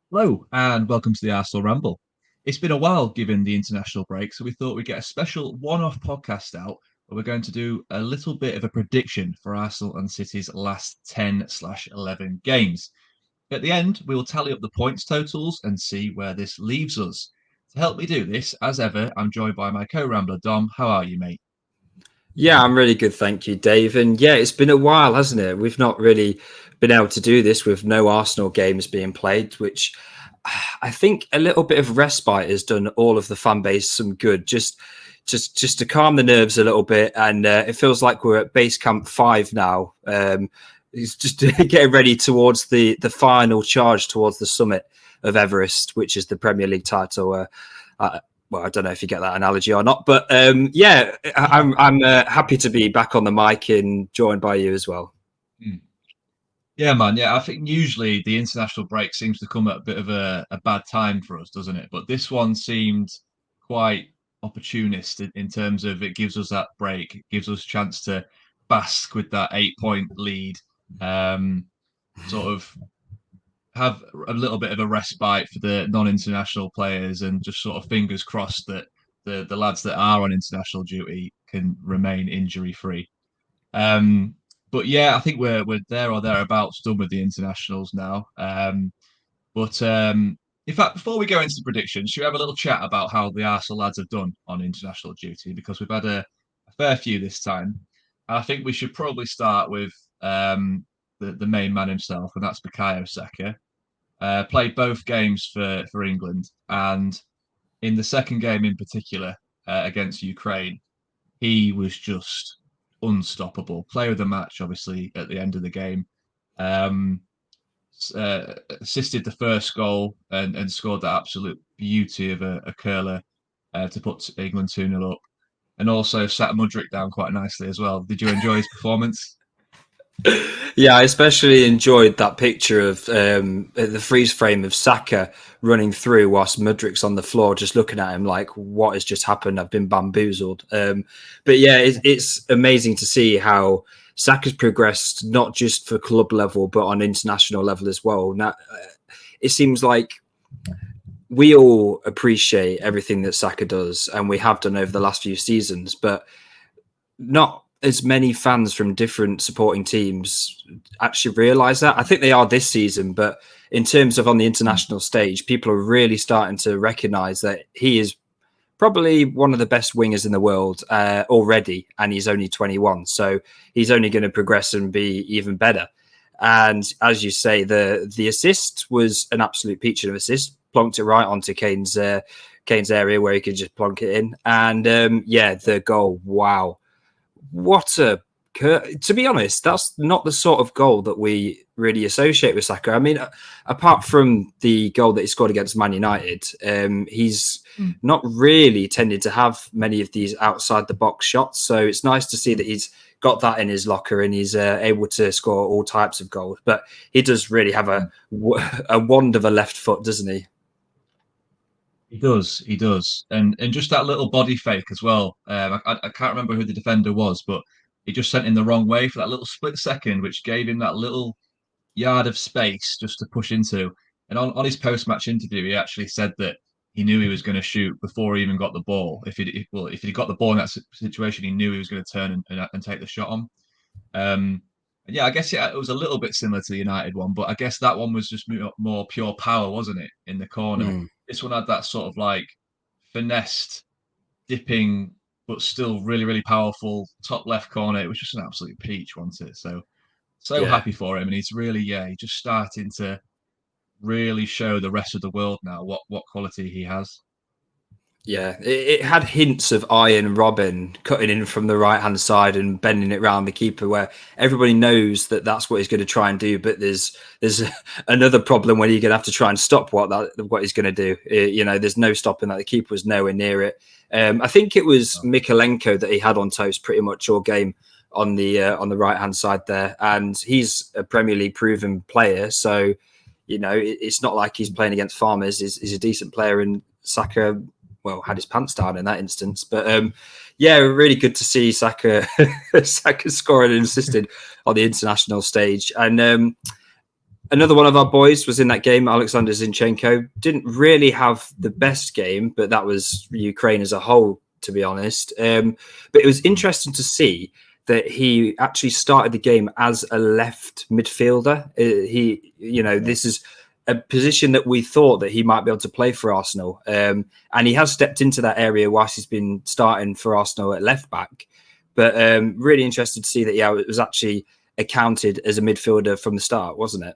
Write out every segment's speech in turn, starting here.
Hello, and welcome to the Arsenal Ramble. It's been a while given the international break, so we thought we'd get a special one off podcast out where we're going to do a little bit of a prediction for Arsenal and City's last 10/11 games. At the end, we will tally up the points totals and see where this leaves us. To help me do this, as ever, I'm joined by my co rambler, Dom. How are you, mate? Yeah, I'm really good, thank you, Dave. And yeah, it's been a while, hasn't it? We've not really been able to do this with no Arsenal games being played, which I think a little bit of respite has done all of the fan base some good. Just to calm the nerves a little bit, and it feels like we're at base camp 5 now. It's just getting ready towards the final charge towards the summit of Everest, which is the Premier League title. Well, I don't know if you get that analogy or not, but yeah, I'm happy to be back on the mic and joined by you as well. Hmm. Yeah, man. Yeah, I think usually the international break seems to come at a bit of a bad time for us, doesn't it? But this one seemed quite opportunist in terms of it gives us that break, it gives us a chance to bask with that 8 point lead, um, sort of have a little bit of a respite for the non-international players, and just sort of fingers crossed that the lads that are on international duty can remain injury free. Um, but yeah, I think we're there or thereabouts done with the internationals now. But in fact, before we go into the predictions, should we have a little chat about how the Arsenal lads have done on international duty? Because we've had a fair few this time. I think we should probably start with the main man himself, and that's Bukayo Saka. Played both games for England, and in the second game in particular against Ukraine, he was just unstoppable. Player of the match, obviously, at the end of the game. Um, Assisted the first goal and scored that absolute beauty of a curler to put England 2-0 up. And also sat Mudrick down quite nicely as well. Did you enjoy his performance? Yeah, I especially enjoyed that picture of the freeze frame of Saka running through whilst Mudrik's on the floor, just looking at him like, "What has just happened? I've been bamboozled." But yeah, it's amazing to see how Saka's progressed, not just for club level but on international level as well. Now, it seems like we all appreciate everything that Saka does, and we have done over the last few seasons, but not as many fans from different supporting teams actually realise that. I think they are this season, but in terms of on the international stage, people are really starting to recognise that he is probably one of the best wingers in the world already, and he's only 21, so he's only going to progress and be even better. And as you say, the assist was an absolute peach of assist, plonked it right onto Kane's area where he could just plonk it in, and yeah, the goal, wow, what a to be honest, that's not the sort of goal that we really associate with Saka. I mean, apart from the goal that he scored against Man United, he's not really tended to have many of these outside the box shots. So it's nice to see that he's got that in his locker and he's able to score all types of goals. But he does really have a wand of a left foot, doesn't he? He does, and just that little body fake as well. I can't remember who the defender was, but he just sent him the wrong way for that little split second, which gave him that little yard of space just to push into. And on his post match interview, he actually said that he knew he was going to shoot before he even got the ball. If he got the ball in that situation, he knew he was going to turn and take the shot on. Yeah, I guess it was a little bit similar to the United one, but I guess that one was just more pure power, wasn't it, in the corner? Mm. This one had that sort of like finessed, dipping, but still really, really powerful top left corner. It was just an absolute peach, wasn't it? So Yeah. happy for him, and he's really, yeah, he's just starting to really show the rest of the world now what quality he has. Yeah, it had hints of Iron Robin cutting in from the right hand side and bending it round the keeper, where everybody knows that that's what he's going to try and do. But there's another problem when you're going to have to try and stop what he's going to do. You know, there's no stopping that. The keeper was nowhere near it. I think it was Mikalenko that he had on toast pretty much all game on the right hand side there, and he's a Premier League proven player, so you know it's not like he's playing against farmers. He's a decent player, and Saka, well, had his pants down in that instance. But yeah, really good to see Saka Saka scoring and assisting on the international stage. And Another one of our boys was in that game. Alexander Zinchenko didn't really have the best game, but that was Ukraine as a whole, to be honest. But it was interesting to see that he actually started the game as a left midfielder. This is a position that we thought that he might be able to play for Arsenal, and he has stepped into that area whilst he's been starting for Arsenal at left back. But really interested to see that, it was actually accounted as a midfielder from the start, wasn't it?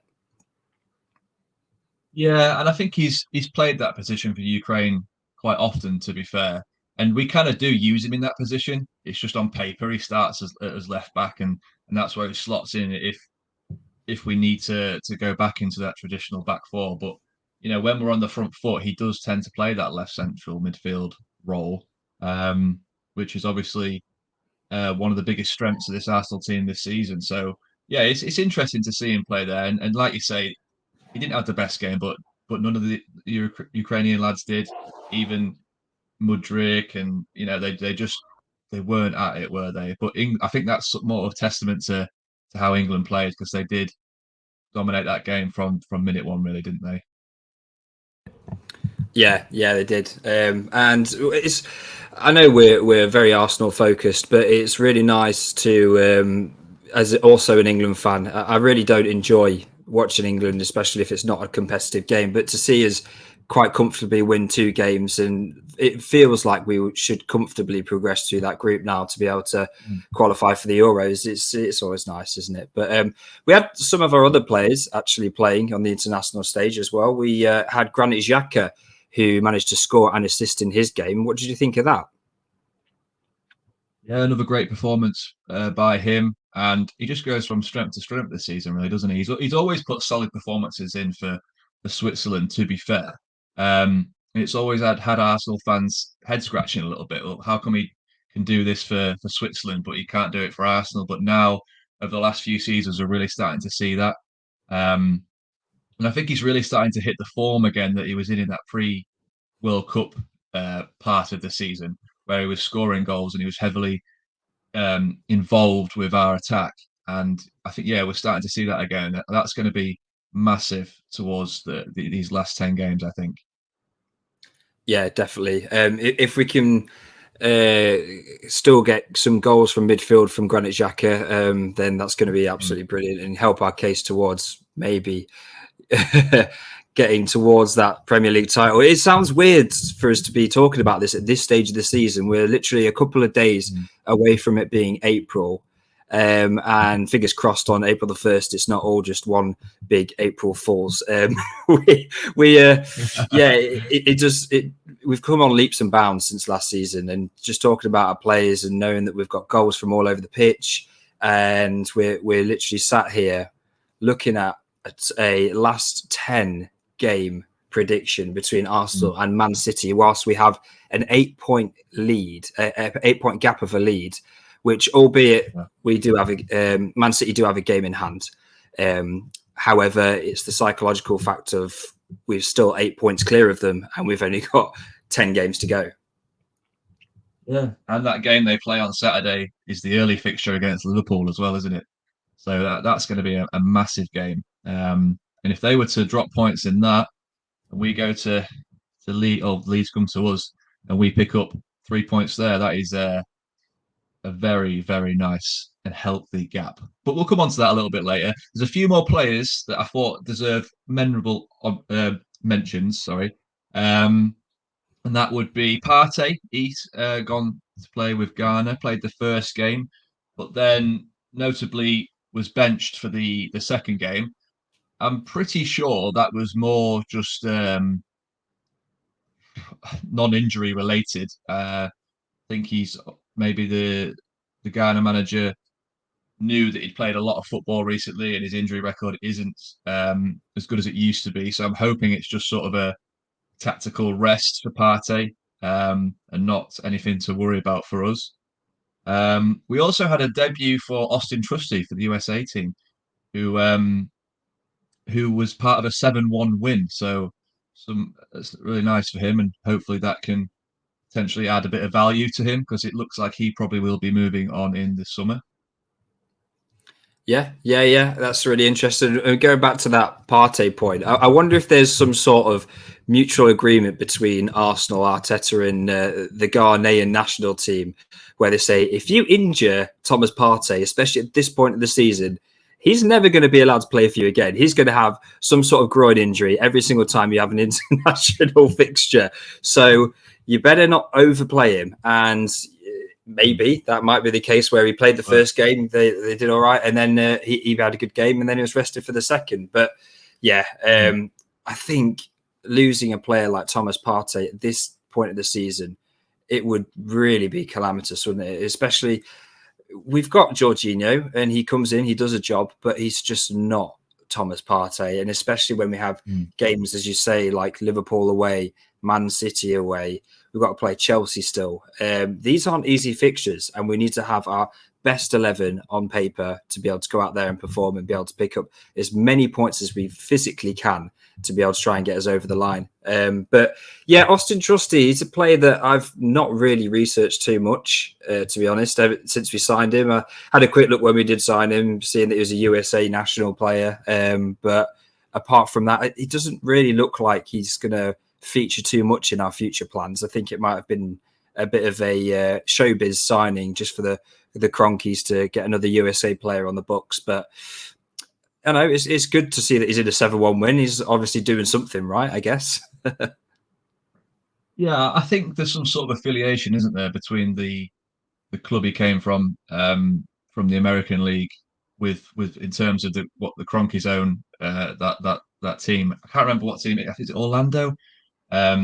Yeah, and I think he's played that position for Ukraine quite often, to be fair. And we kind of do use him in that position. It's just on paper he starts as left back, and that's where he slots in if we need to go back into that traditional back four. But when we're on the front foot, he does tend to play that left central midfield role, which is obviously one of the biggest strengths of this Arsenal team this season. So yeah, it's interesting to see him play there. And like you say, he didn't have the best game, but none of the Ukrainian lads did. Even Mudryk, and they weren't at it, were they? But I think that's more of a testament to how England played, because they did dominate that game from minute one, really, didn't they? Yeah, they did. And I know we're very Arsenal focused, but it's really nice to, as also an England fan, I really don't enjoy watching England, especially if it's not a competitive game, but to see us quite comfortably win 2 games, and it feels like we should comfortably progress through that group now to be able to qualify for the Euros. It's always nice, isn't it? But we had some of our other players actually playing on the international stage as well. We had Granit Xhaka, who managed to score and assist in his game. What did you think of that? Yeah, another great performance by him, and he just goes from strength to strength this season, really, doesn't he? He's always put solid performances in for Switzerland. To be fair, it's always had Arsenal fans head scratching a little bit. Well, how come he can do this for Switzerland, but he can't do it for Arsenal? But now, over the last few seasons, we're really starting to see that, and I think he's really starting to hit the form again that he was in that pre-World Cup part of the season, where he was scoring goals and he was heavily involved with our attack. And I think, yeah, we're starting to see that again. That's going to be massive towards these last 10 games, I think. Yeah, definitely. If we can still get some goals from midfield from Granit Xhaka, then that's going to be absolutely brilliant and help our case towards maybe getting towards that Premier League title. It sounds weird for us to be talking about this at this stage of the season. We're literally a couple of days away from it being April. And fingers crossed on April the 1st, it's not all just one big April Fools. We've come on leaps and bounds since last season, and just talking about our players and knowing that we've got goals from all over the pitch, and we're literally sat here looking at a last 10 game prediction between Arsenal and Man City, whilst we have an 8-point lead, 8-point gap of a lead, which, albeit we do have Man City do have a game in hand. However, it's the psychological fact of we're still 8 points clear of them, and we've only got 10 games to go. Yeah, and that game they play on Saturday is the early fixture against Liverpool as well, isn't it? So that's going to be a massive game. And if they were to drop points in that, and we go to Leeds, or Leeds come to us, and we pick up 3 points there, that is a very, very nice and healthy gap. But we'll come on to that a little bit later. There's a few more players that I thought deserve memorable mentions. Sorry, and that would be Partey. He's gone to play with Ghana, played the first game, but then notably was benched for the second game. I'm pretty sure that was more just non-injury related. I think he's maybe the Ghana manager knew that he'd played a lot of football recently and his injury record isn't as good as it used to be. So I'm hoping it's just sort of a tactical rest for Partey, and not anything to worry about for us. We also had a debut for Austin Trusty for the USA team, who was part of a 7-1 win. So it's really nice for him, and hopefully that can potentially add a bit of value to him, because it looks like he probably will be moving on in the summer. Yeah. That's really interesting. And going back to that Partey point, I wonder if there's some sort of mutual agreement between Arsenal, Arteta, and the Ghanaian national team, where they say if you injure Thomas Partey, especially at this point of the season, he's never going to be allowed to play for you again. He's going to have some sort of groin injury every single time you have an international fixture. So you better not overplay him. And maybe that might be the case where he played the first game, they did all right, and then he had a good game, and then he was rested for the second. But yeah, I think losing a player like Thomas Partey at this point of the season, it would really be calamitous, wouldn't it? Especially we've got Jorginho, and he comes in, he does a job, but he's just not Thomas Partey. And especially when we have games, as you say, like Liverpool away, Man City away, we've got to play Chelsea still. These aren't easy fixtures, and we need to have our best 11 on paper to be able to go out there and perform and be able to pick up as many points as we physically can to be able to try and get us over the line. But yeah, Austin Trusty, he's a player that I've not really researched too much, to be honest, ever since we signed him. I had a quick look when we did sign him, seeing that he was a USA national player. But apart from that, it doesn't really look like he's going to feature too much in our future plans. I think it might have been a bit of a showbiz signing just for the Cronkies to get another USA player on the books. But I know it's good to see that he's in a 7-1 win. He's obviously doing something right, I guess. Yeah, I think there's some sort of affiliation, isn't there, between the club he came from the American League with in terms of what the Cronkies own that team. I can't remember what team it is. It Orlando? I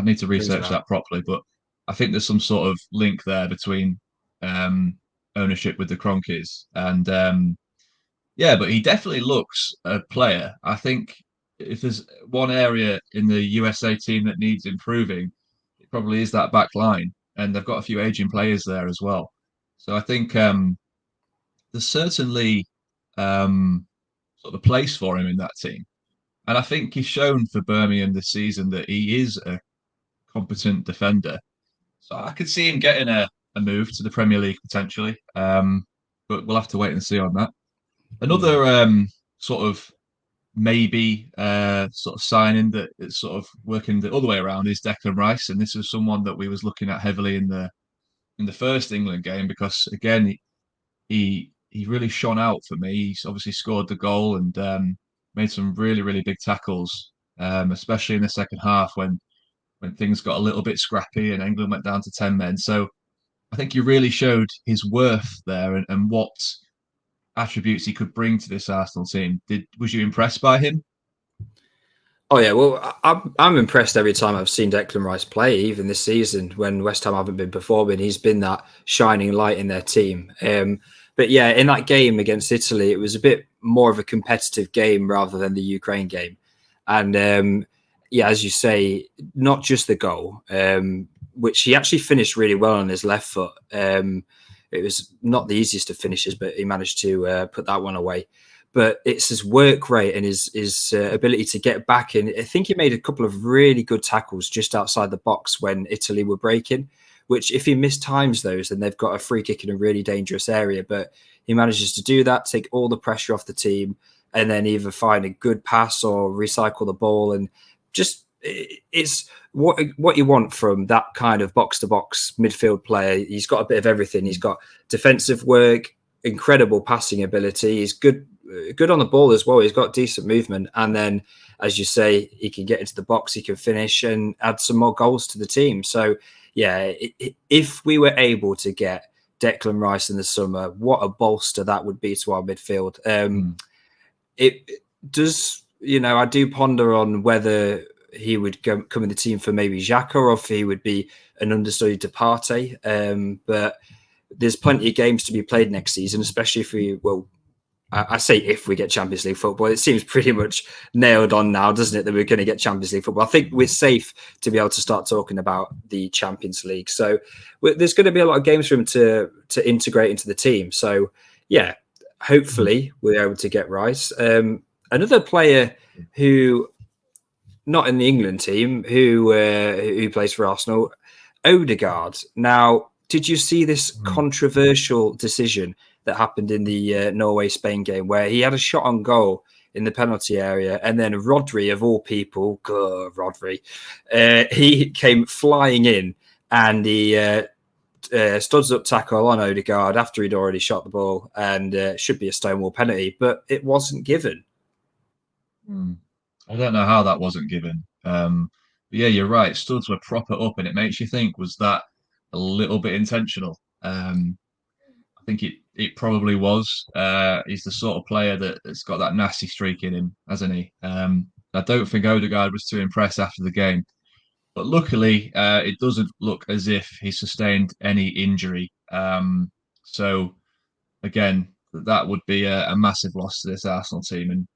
need to research that properly, but I think there's some sort of link there between ownership with the Cronkies. And yeah, but he definitely looks a player. I think if there's one area in the USA team that needs improving, it probably is that back line. And they've got a few aging players there as well. So I think there's certainly sort of a place for him in that team. And I think he's shown for Birmingham this season that he is a competent defender. So I could see him getting a move to the Premier League potentially. But we'll have to wait and see on that. Another sort of maybe sort of signing that is sort of working the other way around is Declan Rice, and this was someone that we was looking at heavily in the first England game because again he really shone out for me. He's obviously scored the goal and made some really big tackles, especially in the second half when things got a little bit scrappy and England went down to 10 men. So I think he really showed his worth there and what attributes he could bring to this Arsenal team. Was you impressed by him? Oh yeah, well, I'm impressed every time I've seen Declan Rice play. Even this season, when West Ham haven't been performing, he's been that shining light in their team. But yeah, in that game against Italy, it was a bit more of a competitive game rather than the Ukraine game. And yeah, as you say, not just the goal, which he actually finished really well on his left foot. It was not the easiest of finishes, but he managed to put that one away. But it's his work rate and his ability to get back in. I think he made a couple of really good tackles just outside the box when Italy were breaking, which if he mistimes those, then they've got a free kick in a really dangerous area. But he manages to do that, take all the pressure off the team, and then either find a good pass or recycle the ball. And just it's what you want from that kind of box-to-box midfield player. He's got a bit of everything. He's got defensive work, incredible passing ability. He's good on the ball as well. He's got decent movement. And then, as you say, he can get into the box, he can finish and add some more goals to the team. So, yeah, if we were able to get Declan Rice in the summer, what a bolster that would be to our midfield. It does, I do ponder on whether he would come in the team for maybe Xhaka or if he would be an understudy to Partey. But there's plenty of games to be played next season, especially if I say if we get Champions League football. It seems pretty much nailed on now, doesn't it, that we're going to get Champions League football. I think we're safe to be able to start talking about the Champions League. So there's going to be a lot of games for him to integrate into the team. So, yeah, hopefully we're able to get Rice. Another player who, not in the England team, who plays for Arsenal, Odegaard. Now, did you see this controversial decision that happened in the Norway-Spain game, where he had a shot on goal in the penalty area, and then Rodri, of all people, Rodri, he came flying in, and he studs up tackle on Odegaard after he'd already shot the ball, and should be a stonewall penalty, but it wasn't given. I don't know how that wasn't given. But yeah, you're right. Studs were proper up, and it makes you think, was that a little bit intentional? I think it probably was. He's the sort of player that's got that nasty streak in him, hasn't he? I don't think Odegaard was too impressed after the game. But luckily, it doesn't look as if he sustained any injury. So again, that would be a massive loss to this Arsenal team. And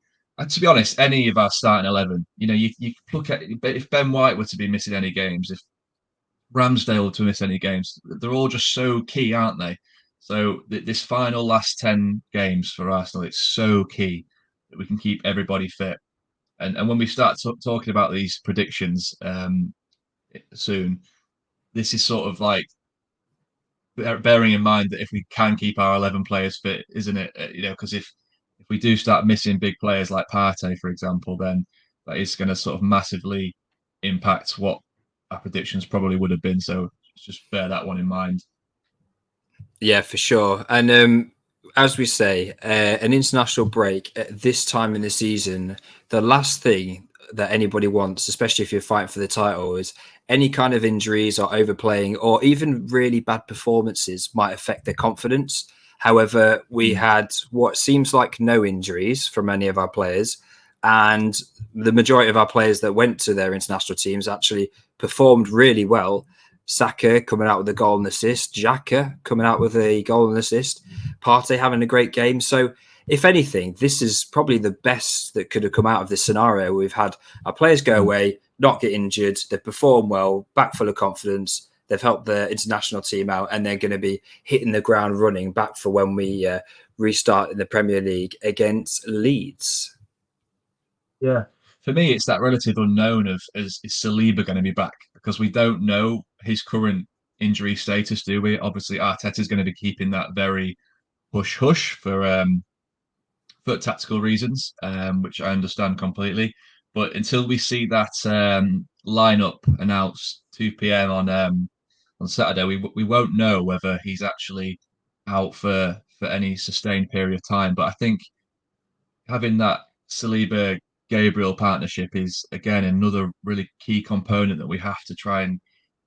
to be honest, any of our starting 11, you look at, if Ben White were to be missing any games, if Ramsdale were to miss any games, they're all just so key, aren't they? So this final last 10 games for Arsenal, it's so key that we can keep everybody fit. And when we start talking about these predictions soon, this is sort of like bearing in mind that if we can keep our 11 players fit, isn't it? Because if we do start missing big players like Partey, for example, then that is going to sort of massively impact what our predictions probably would have been. So just bear that one in mind. Yeah, for sure. And as we say, an international break at this time in the season, the last thing that anybody wants, especially if you're fighting for the title, is any kind of injuries or overplaying or even really bad performances might affect their confidence. However, we had what seems like no injuries from any of our players, and the majority of our players that went to their international teams actually performed really well. Saka coming out with a goal and assist, Xhaka coming out with a goal and assist, Partey having a great game. So if anything, this is probably the best that could have come out of this scenario. We've had our players go away, not get injured, they've performed well, back full of confidence, they've helped the international team out, and they're going to be hitting the ground running back for when we restart in the Premier League against Leeds. Yeah. For me, it's that relative unknown of is Saliba going to be back? Because we don't know his current injury status, do we? Obviously, Arteta's going to be keeping that very hush-hush for tactical reasons, which I understand completely. But until we see that lineup announced 2 p.m. on Saturday, we won't know whether he's actually out for any sustained period of time. But I think having that Saliba Gabriel partnership is again another really key component that we have to try and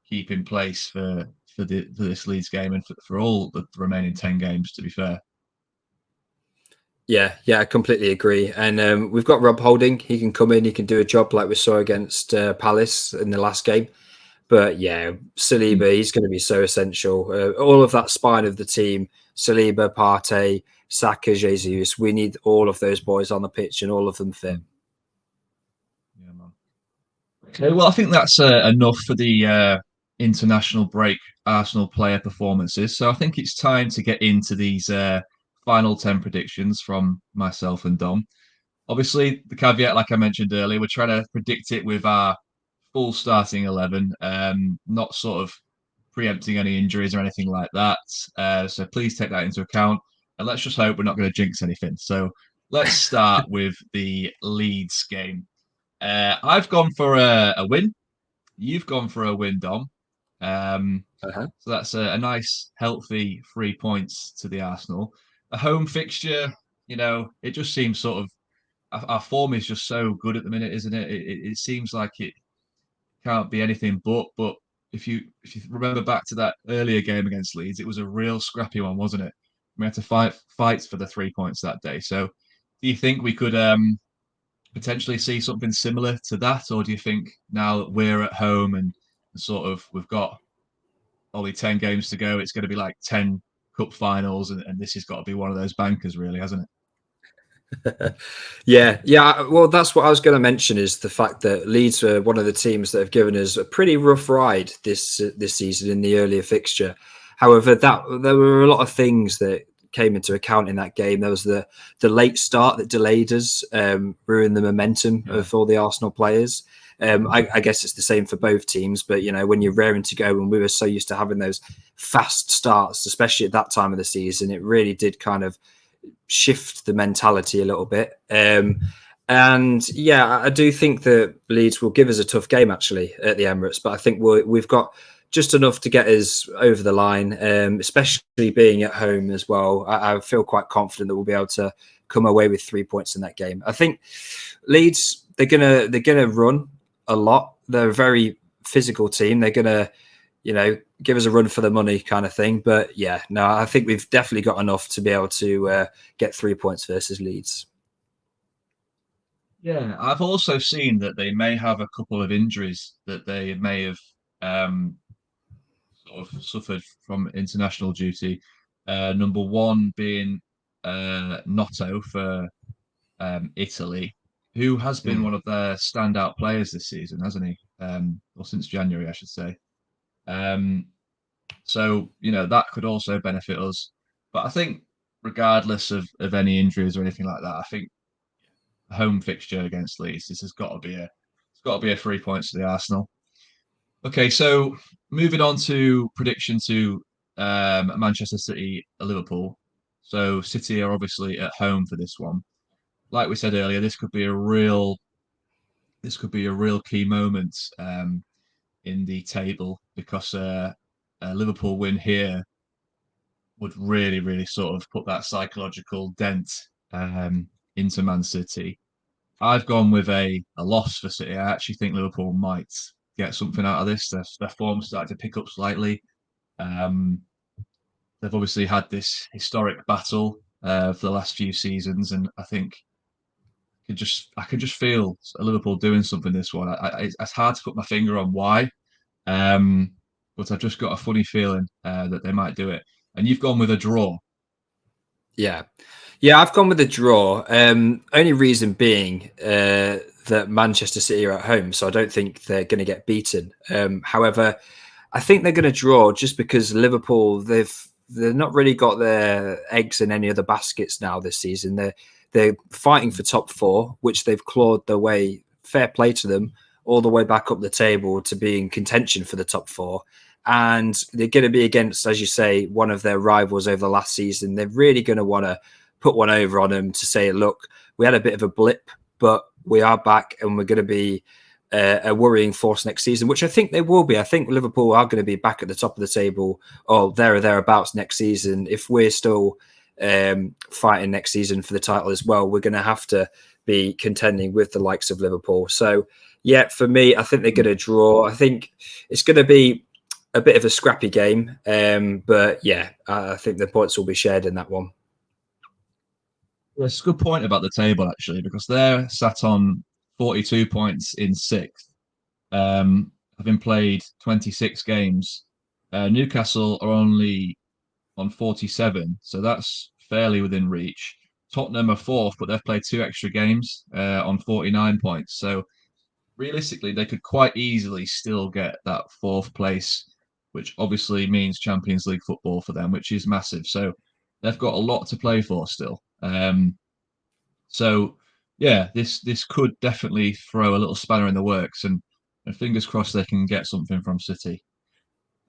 keep in place for this Leeds game and for all the remaining 10 games, to be fair. Yeah, I completely agree. And we've got Rob Holding. He can come in, he can do a job like we saw against Palace in the last game. But yeah, Saliba, he's going to be so essential. All of that spine of the team, Saliba, Partey, Saka, Jesus, we need all of those boys on the pitch and all of them fit. Yeah, man. Okay, well, I think that's enough for the international break Arsenal player performances. So I think it's time to get into these final 10 predictions from myself and Dom. Obviously, the caveat, like I mentioned earlier, we're trying to predict it with our full starting 11, not sort of preempting any injuries or anything like that. So please take that into account. And let's just hope we're not going to jinx anything. So let's start with the Leeds game. I've gone for a win. You've gone for a win, Dom. So that's a nice, healthy 3 points to the Arsenal. A home fixture, it just seems sort of our form is just so good at the minute, isn't it? It seems like it can't be anything but. But if you remember back to that earlier game against Leeds, it was a real scrappy one, wasn't it? We had to fight for the 3 points that day. So, do you think we could potentially see something similar to that, or do you think now that we're at home and sort of we've got only 10 games to go, it's going to be like 10 cup finals, and this has got to be one of those bankers, really, hasn't it? Yeah. Well, that's what I was going to mention, is the fact that Leeds are one of the teams that have given us a pretty rough ride this season in the earlier fixture. However, there were a lot of things that came into account in that game. There was the late start that delayed us, ruined the momentum of all the Arsenal players. I guess it's the same for both teams, but when you're raring to go, and we were so used to having those fast starts, especially at that time of the season, it really did kind of shift the mentality a little bit. And yeah, I do think that Leeds will give us a tough game actually at the Emirates, but I think we've got just enough to get us over the line, especially being at home as well. I feel quite confident that we'll be able to come away with 3 points in that game. I think Leeds, they're gonna run a lot. They're a very physical team. They're gonna, give us a run for the money kind of thing. But yeah, no, I think we've definitely got enough to be able to get 3 points versus Leeds. Yeah, I've also seen that they may have a couple of injuries that they may have sort of suffered from international duty. Number one being Notto for Italy, who has been one of their standout players this season, hasn't he? Or since January, I should say. So that could also benefit us. But I think regardless of any injuries or anything like that, I think a home fixture against Leeds, this has got to be a 3 points to the Arsenal. Okay, so moving on to prediction to Manchester City, Liverpool. So City are obviously at home for this one. Like we said earlier, this could be a real key moment in the table because a Liverpool win here would really, really sort of put that psychological dent into Man City. I've gone with a loss for City. I actually think Liverpool might get something out of this. Their form's started to pick up slightly. Um, they've obviously had this historic battle for the last few seasons, and I think I could just feel Liverpool doing something this one. It's hard to put my finger on why, but I've just got a funny feeling that they might do it. And you've gone with a draw. Yeah. Yeah, I've gone with a draw. Only reason being that Manchester City are at home, so I don't think they're going to get beaten. However, I think they're going to draw just because Liverpool they've not really got their eggs in any other baskets now this season. They're fighting for top four, which they've clawed their way. Fair play to them, all the way back up the table to be in contention for the top four. And they're going to be against, as you say, one of their rivals over the last season. They're really going to want to put one over on them to say, look, we had a bit of a blip, but we are back and we're going to be a worrying force next season, which I think they will be. I think Liverpool are going to be back at the top of the table or there or thereabouts next season. If we're still fighting next season for the title as well, we're going to have to be contending with the likes of Liverpool. So, yeah, for me, I think they're going to draw. I think it's going to be a bit of a scrappy game, but yeah, I think the points will be shared in that one. Well, it's a good point about the table actually, because they're sat on 42 points in sixth, having played 26 games. Newcastle are only on 47, so that's fairly within reach. Tottenham are fourth, but they've played two extra games on 49 points. So realistically, they could quite easily still get that fourth place, which obviously means Champions League football for them, which is massive. So they've got a lot to play for still. So yeah, this could definitely throw a little spanner in the works, and fingers crossed they can get something from City.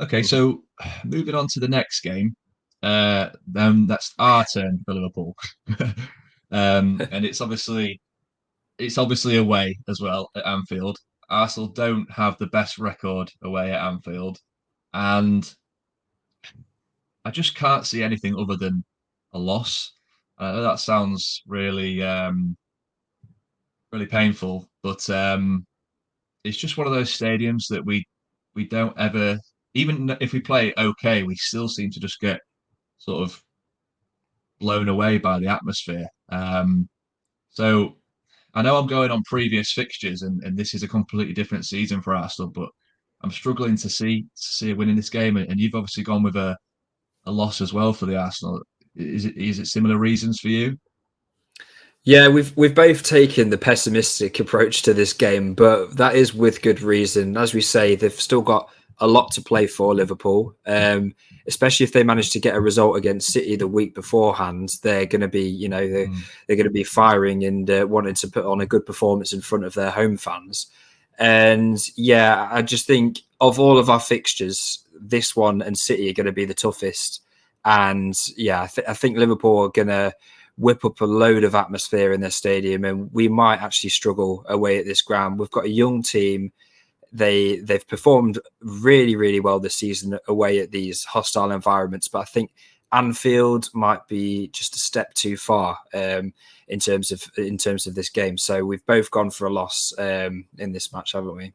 Okay, so moving on to the next game, then that's our turn for Liverpool, and it's obviously away as well at Anfield. Arsenal don't have the best record away at Anfield, and I just can't see anything other than a loss. I know that sounds really, really painful, but it's just one of those stadiums that we don't ever, even if we play okay, we still seem to just get sort of blown away by the atmosphere. So I know I'm going on previous fixtures, and this is a completely different season for Arsenal, but I'm struggling to see a win in this game, and you've obviously gone with a loss as well for the Arsenal. Is it similar reasons for you? Yeah, we've both taken the pessimistic approach to this game, but that is with good reason. As we say, they've still got a lot to play for Liverpool, especially if they manage to get a result against City the week beforehand. They're going to be, they're going to be firing and wanting to put on a good performance in front of their home fans. And yeah, I just think of all of our fixtures, this one and City are going to be the toughest. And yeah, I think Liverpool are going to whip up a load of atmosphere in their stadium, and we might actually struggle away at this ground. We've got a young team. They've performed really, really well this season away at these hostile environments, but I think Anfield might be just a step too far in terms of this game. So we've both gone for a loss in this match, haven't we?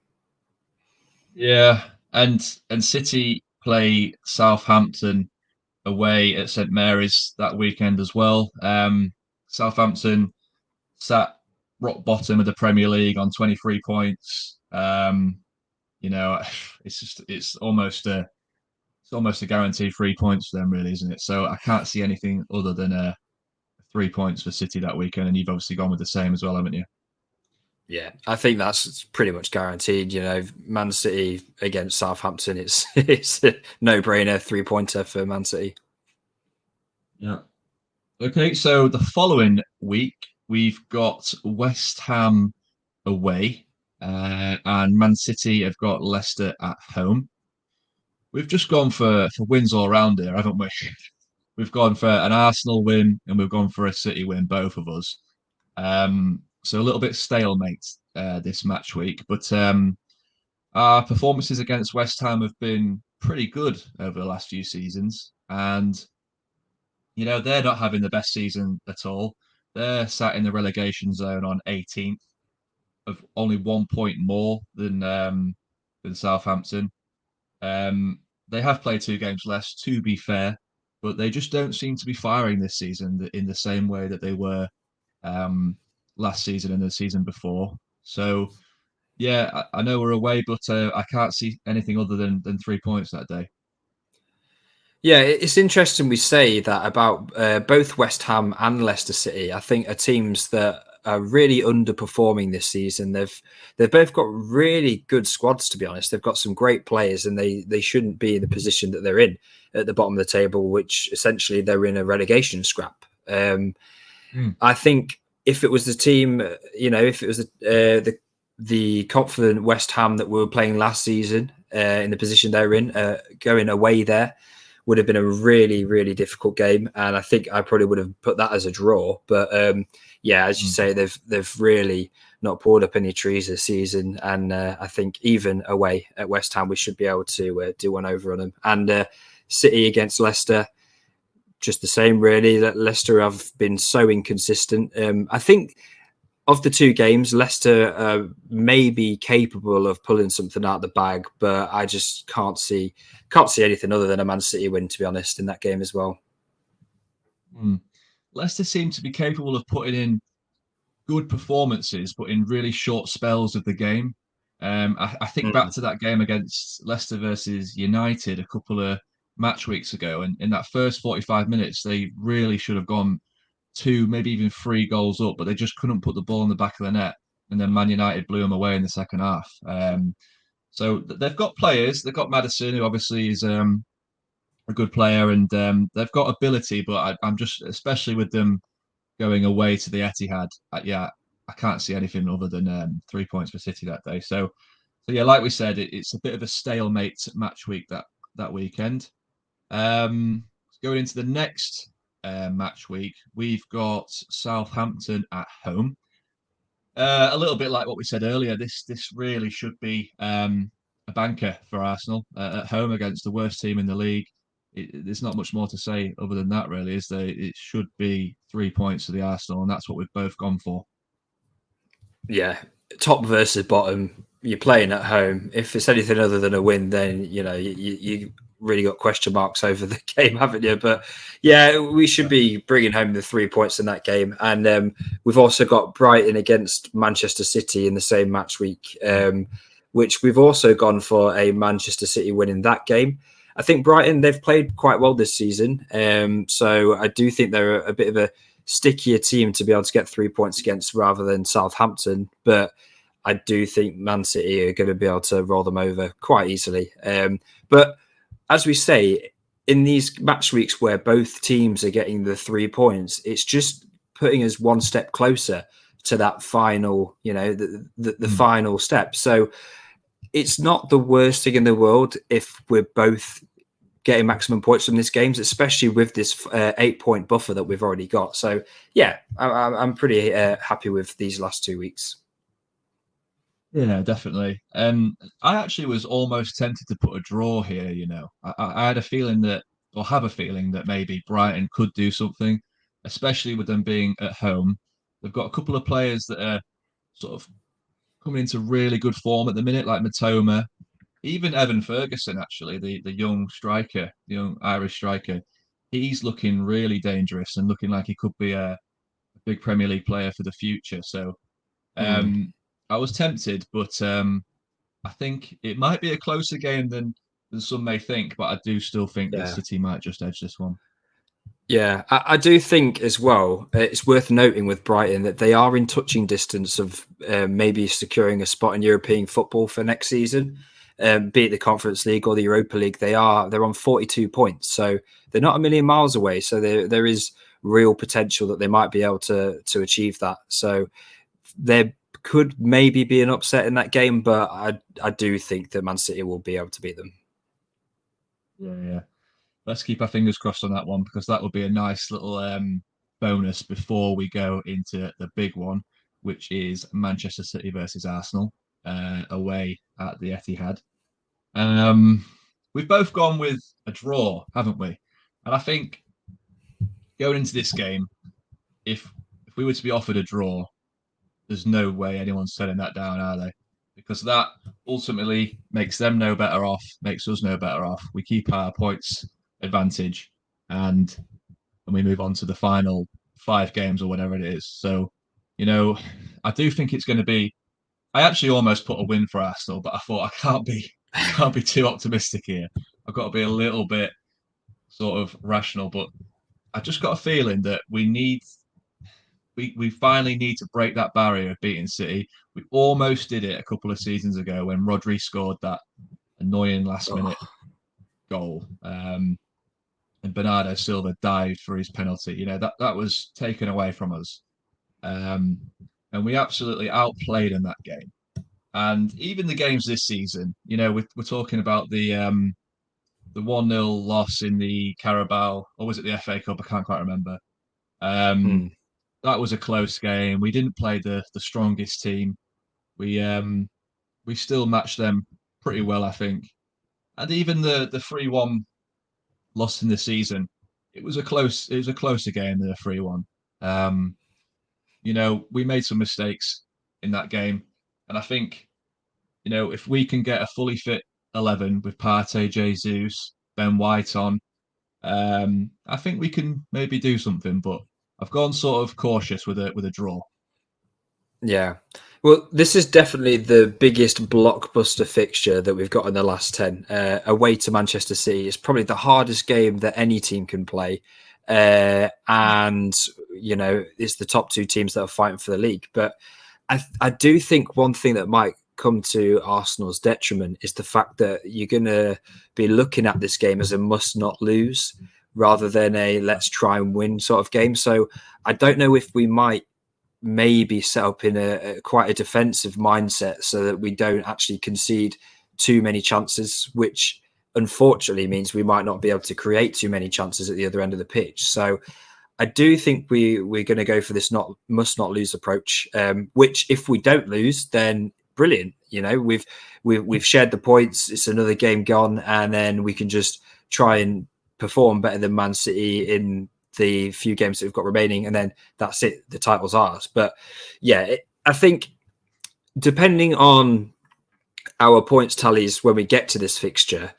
Yeah, and City play Southampton away at St Mary's that weekend as well. Southampton sat rock bottom of the Premier League on 23 points. It's almost a guaranteed 3 points for them, really, isn't it? So I can't see anything other than 3 points for City that weekend, and you've obviously gone with the same as well, haven't you? Yeah, I think that's pretty much guaranteed. Man City against Southampton, it's a no-brainer 3-pointer for Man City. Yeah. Okay, so the following week we've got West Ham away, and Man City have got Leicester at home. We've just gone for wins all round here, haven't we? We've gone for an Arsenal win and we've gone for a City win, both of us. So a little bit stalemate this match week, but our performances against West Ham have been pretty good over the last few seasons, and they're not having the best season at all. They're sat in the relegation zone on 18th, of only 1 point more than Southampton. They have played 2 games less, to be fair, but they just don't seem to be firing this season in the same way that they were last season and the season before. So, yeah, I know we're away, but I can't see anything other than 3 points that day. Yeah, it's interesting we say that about both West Ham and Leicester City. I think are teams that are really underperforming this season. They've both got really good squads, to be honest. They've got some great players, and they shouldn't be in the position that they're in at the bottom of the table, which essentially they're in a relegation scrap. I think if it was the team, if it was the confident West Ham that we were playing last season in the position they're in, going away there would have been a really, really difficult game, and I think I probably would have put that as a draw. But yeah, as you say, they've really not pulled up any trees this season, and I think even away at West Ham, we should be able to do one over on them. And City against Leicester, just the same, really. Leicester have been so inconsistent. I think of the 2 games, Leicester may be capable of pulling something out of the bag, but I just can't see anything other than a Man City win, to be honest, in that game as well. Leicester seem to be capable of putting in good performances, but in really short spells of the game. I think back to that game against Leicester versus United a couple of match weeks ago, and in that first 45 minutes, they really should have gone 2, maybe even 3 goals up, but they just couldn't put the ball in the back of the net. And then Man United blew them away in the second half. So they've got players. They've got Maddison, who obviously is a good player, and they've got ability. But I'm just, especially with them going away to the Etihad, I can't see anything other than 3 points for City that day. So yeah, like we said, it's a bit of a stalemate match week that weekend. Going into the next match week, we've got Southampton at home. A little bit like what we said earlier, this really should be a banker for Arsenal at home against the worst team in the league. There's not much more to say other than that, really, is there? It should be 3 points to the Arsenal, and that's what we've both gone for. Yeah, top versus bottom. You're playing at home. If it's anything other than a win, then you really got question marks over the game, haven't you? But yeah, we should be bringing home the 3 points in that game. And we've also got Brighton against Manchester City in the same match week, which we've also gone for a Manchester City win in that game. I think Brighton, they've played quite well this season. So I do think they're a bit of a stickier team to be able to get 3 points against rather than Southampton. But I do think Man City are going to be able to roll them over quite easily. But as we say, in these match weeks where both teams are getting the 3 points, it's just putting us one step closer to that final, the final step. So it's not the worst thing in the world if we're both getting maximum points from this games, especially with this 8-point buffer that we've already got. So yeah, I'm pretty happy with these last 2 weeks. Yeah, definitely. I actually was almost tempted to put a draw here. I had a feeling that, or have a feeling that maybe Brighton could do something, especially with them being at home. They've got a couple of players that are sort of coming into really good form at the minute, like Matoma, even Evan Ferguson, actually, the young striker, the young Irish striker. He's looking really dangerous and looking like he could be a big Premier League player for the future. So I was tempted, but I think it might be a closer game than some may think. But I do still think that Yeah. City might just edge this one. Yeah, I do think as well, it's worth noting with Brighton that they are in touching distance of maybe securing a spot in European football for next season, be it the Conference League or the Europa League. They're on 42 points, so they're not a million miles away. So there is real potential that they might be able to achieve that. So there could maybe be an upset in that game, but I do think that Man City will be able to beat them. Yeah. Let's keep our fingers crossed on that one because that would be a nice little bonus before we go into the big one, which is Manchester City versus Arsenal away at the Etihad. We've both gone with a draw, haven't we? And I think going into this game, if we were to be offered a draw, there's no way anyone's turning that down, are they? Because that ultimately makes them no better off, makes us no better off. We keep our points advantage, and we move on to the final 5 games or whatever it is. So, I do think it's going to be. I actually almost put a win for Arsenal, but I thought I can't be too optimistic here. I've got to be a little bit sort of rational, but I just got a feeling that we finally need to break that barrier of beating City. We almost did it a couple of seasons ago when Rodri scored that annoying last minute goal. And Bernardo Silva dived for his penalty. That was taken away from us. And we absolutely outplayed in that game. And even the games this season, we're talking about the 1-0 loss in the Carabao, or was it the FA Cup? I can't quite remember. That was a close game. We didn't play the strongest team. We still matched them pretty well, I think. And even the 3-1 loss in the season, it was a closer game than a 3-1. We made some mistakes in that game, and I think if we can get a fully fit 11 with Partey, Jesus, Ben White on, I think we can maybe do something. But I've gone sort of cautious with a draw. Yeah. Well, this is definitely the biggest blockbuster fixture that we've got in the last 10. Away to Manchester City is probably the hardest game that any team can play. And, it's the top 2 teams that are fighting for the league. But I do think one thing that might come to Arsenal's detriment is the fact that you're going to be looking at this game as a must not lose rather than a let's try and win sort of game. So I don't know if we might maybe set up in a quite a defensive mindset so that we don't actually concede too many chances, which unfortunately means we might not be able to create too many chances at the other end of the pitch. So I do think we're going to go for this must not lose approach, which if we don't lose, then brilliant. We've shared the points. It's another game gone, and then we can just try and perform better than Man City in the few games that we've got remaining, and then that's it. The title's ours. But yeah, I think depending on our points tallies when we get to this fixture,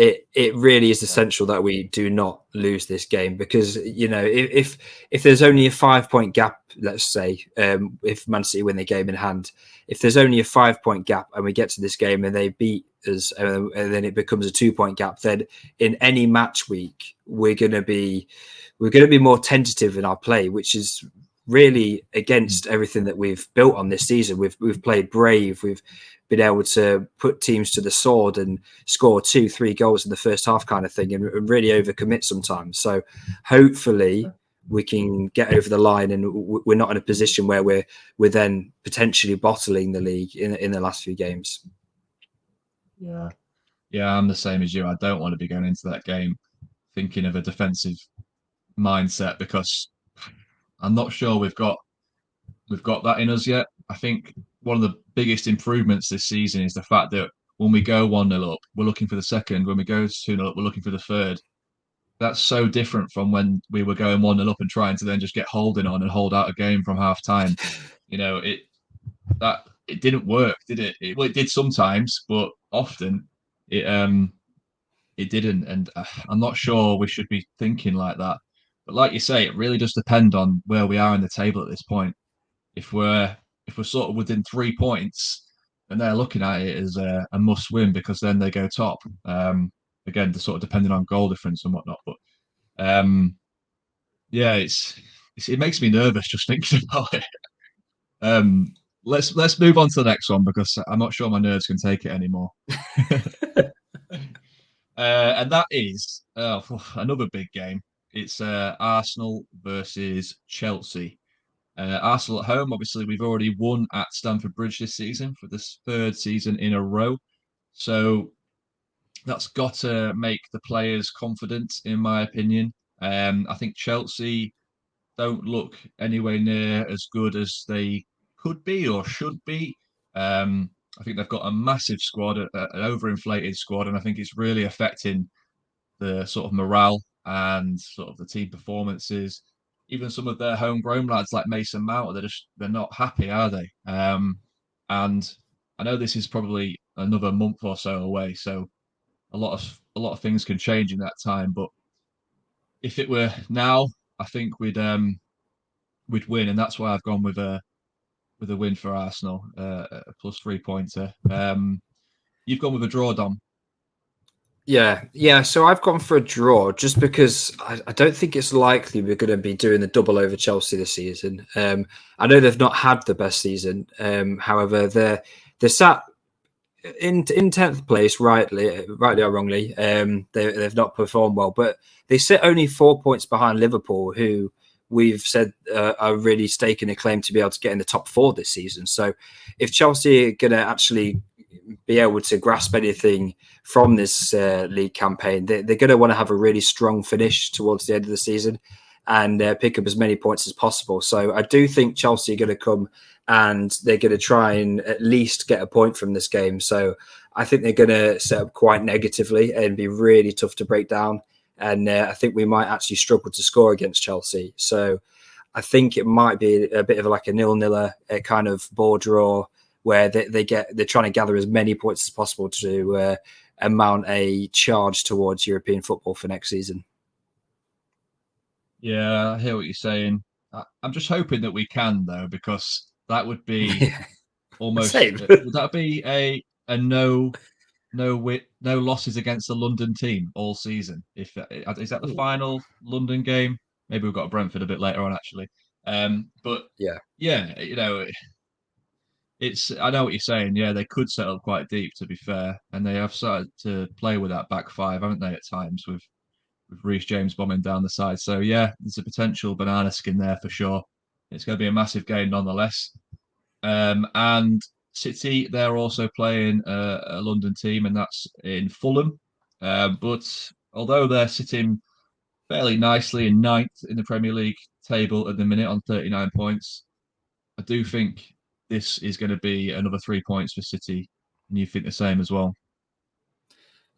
it really is essential that we do not lose this game because if there's only a 5-point gap, let's say if Man City win the game in hand, if there's only a 5-point gap and we get to this game and they beat us and then it becomes a 2-point gap, then in any match week we're going to be more tentative in our play, which is really against everything that we've built on this season. We've played brave. We've been able to put teams to the sword and score 2-3 goals in the first half, kind of thing, and really overcommit sometimes. So hopefully we can get over the line, and we're not in a position where we're then potentially bottling the league in the last few games. Yeah, yeah, I'm the same as you. I don't want to be going into that game thinking of a defensive mindset because I'm not sure we've got that in us yet. I think one of the biggest improvements this season is the fact that when we go 1-0 up, we're looking for the second. When we go 2-0 up, we're looking for the third. That's so different from when we were going 1-0 up and trying to then just get holding on and hold out a game from half time. It didn't work, did it? Well, it did sometimes, but often it didn't. And I'm not sure we should be thinking like that. But like you say, it really does depend on where we are in the table at this point. If we're sort of within 3 points, and they're looking at it as a must win because then they go top. Again, sort of depending on goal difference and whatnot. But yeah, it makes me nervous just thinking about it. Um, let's move on to the next one because I'm not sure my nerves can take it anymore. And that is another big game. It's Arsenal versus Chelsea. Arsenal at home. Obviously, we've already won at Stamford Bridge this season for this third season in a row. So that's got to make the players confident, in my opinion. I think Chelsea don't look anywhere near as good as they could be or should be. I think they've got a massive squad, an overinflated squad, and I think it's really affecting the sort of morale and sort of the team performances. Even some of their homegrown lads like Mason Mount, they're not happy, are they? And I know this is probably another month or so away, so a lot of things can change in that time. But if it were now, I think we'd win, and that's why I've gone with a win for Arsenal, a plus 3 pointer. You've gone with a draw, Dom. Yeah. So I've gone for a draw just because I don't think it's likely we're going to be doing the double over Chelsea this season. I know they've not had the best season. However, they're sat in 10th place, rightly or wrongly. They've not performed well, but they sit only 4 points behind Liverpool, who we've said are really staking a claim to be able to get in the top four this season. So if Chelsea are going to actually be able to grasp anything from this league campaign, they're going to want to have a really strong finish towards the end of the season and pick up as many points as possible. So I do think Chelsea are going to come and they're going to try and at least get a point from this game. So I think they're going to set up quite negatively and be really tough to break down. And I think we might actually struggle to score against Chelsea. So I think it might be a bit of like a 0-0 kind of board draw where they're trying to gather as many points as possible to mount a charge towards European football for next season. Yeah, I hear what you're saying. I'm just hoping that we can though, because that would be almost. Same. Would that be a no losses against the London team all season? If is that the final London game? Maybe we've got Brentford a bit later on actually. But Yeah. yeah, it's I know what you're saying. Yeah, they could set up quite deep to be fair, and they have started to play with that back five, haven't they? At times with Reece James bombing down the side. So yeah, there's a potential banana skin there for sure. It's going to be a massive game nonetheless. And City, they're also playing a London team, and that's in Fulham. But although they're sitting fairly nicely in ninth in the Premier League table at the minute on 39 points, I do think this is going to be another 3 points for City. And you think the same as well?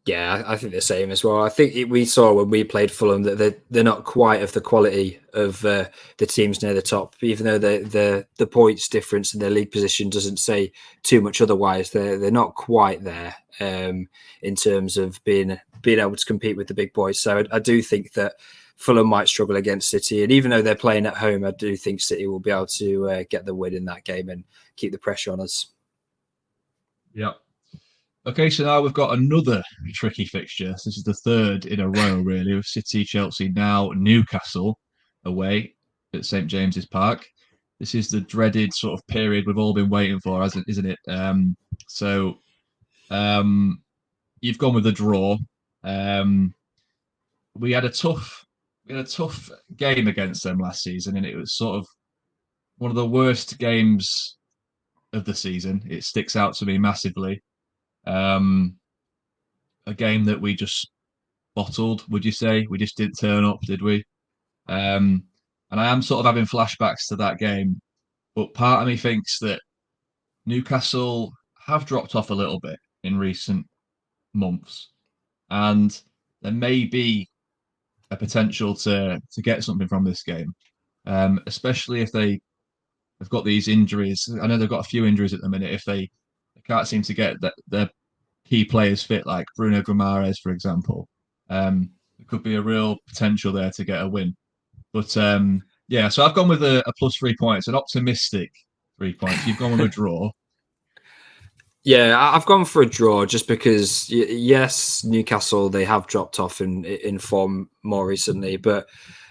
Yeah, I think the same as well. I think we saw when we played Fulham that they're not quite of the quality of the teams near the top, even though the points difference in their league position doesn't say too much otherwise. They're not quite there in terms of being able to compete with the big boys. So I do think that Fulham might struggle against City, and even though they're playing at home, I do think City will be able to get the win in that game and keep the pressure on us. Yeah. Okay, so now we've got another tricky fixture. This is the third in a row, really, with City, Chelsea, now Newcastle away at St James's Park. This is the dreaded sort of period we've all been waiting for, isn't it? So um, you've gone with a draw. Um, we had a tough game against them last season, and it was sort of one of the worst games of the season. It sticks out to me massively. Um, a game that we just bottled, would you say? We just didn't turn up, did we? Um, and I am sort of having flashbacks to that game, but part of me thinks that Newcastle have dropped off a little bit in recent months, and there may be a potential to get something from this game, especially if they have got these injuries. I know they've got a few injuries at the minute. If they can't seem to get their key players fit, like Bruno Guimaraes, for example, it could be a real potential there to get a win. But yeah, so I've gone with a plus 3 points, an optimistic 3 points. You've gone with a draw. Yeah, I've gone for a draw just because, yes, Newcastle, they have dropped off in form more recently. But